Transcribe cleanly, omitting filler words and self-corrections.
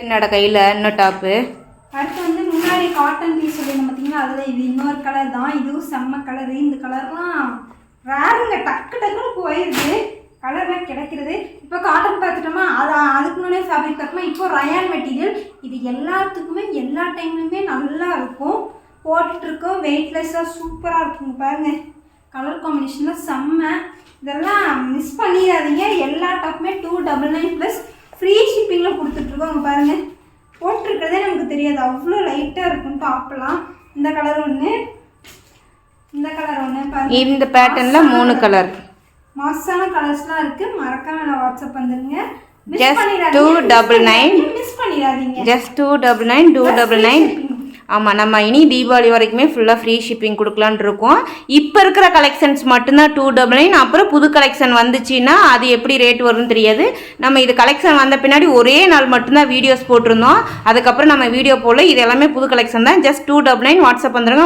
என்னோட கையில் இன்னும் டாப்பு. அடுத்து வந்து முன்னாடி காட்டன் பீஸ் சொல்லியிருந்தோம் பார்த்தீங்கன்னா, அதில் இது இன்னொரு கலர் தான். இதுவும் செம்ம கலரு. இந்த கலர்லாம் ரேருங்க, டக்குன்னு போயிடுது கலர்லாம் கிடைக்கிறது. இப்போ காட்டன் பார்த்துட்டோமா, அதுக்கு முன்னாடியே ஃபேப்ரிக் பார்த்தோமா, இப்போ ரயான் மெட்டீரியல். இது எல்லாத்துக்குமே எல்லா டைம்லையுமே நல்லா இருக்கும். போட்டுட்ருக்கோம், வெயிட்லெஸ்ஸாக சூப்பராக இருக்குங்க. பாருங்கள், கலர் காம்பினேஷன்லாம் செம்ம. இதெல்லாம் மிஸ் பண்ணிடாதீங்க. எல்லா டாப்புமே 299 ப்ளஸ் ஃப்ரீ ஷிப்பிங்கில் கொடுத்துட்ருக்கோம். அங்கே பாருங்கள், போட்டிருக்கிறதே நமக்கு தெரியாது, அவ்வளோ லைட்டாக இருக்கும் டாப்லாம். இந்த கலர் ஒன்று, இந்த கலர் ஒன்று பாருங்கள். இந்த பேட்டர்னில் 3 கலர் மாசான கலர்ஸ்லாம் இருக்குது. மறக்காம நான் வாட்ஸ்அப் வந்துடுங்க. ஜஸ்ட் 299. மிஸ் பண்ணிடாதீங்க. ஜஸ்ட் 299 299. ஆமாம், நம்ம இனி தீபாவளி வரைக்குமே ஃபுல்லாக ஃப்ரீ ஷிப்பிங் கொடுக்கலான் இருக்கோம். இப்போ இருக்கிற கலெக்ஷன்ஸ் மட்டும்தான் 299. அப்புறம் புது கலெக்ஷன் வந்துச்சுன்னா அது எப்படி ரேட் வரும்னு தெரியாது. நம்ம இது கலெக்ஷன் வந்த பின்னாடி ஒரே நாள் மட்டும்தான் வீடியோஸ் போட்டிருந்தோம். அதுக்கப்புறம் நம்ம வீடியோ போடல. இது எல்லாமே புது கலெக்ஷன் தான். ஜஸ்ட் 299. வாட்ஸ்அப் வந்துடுங்க.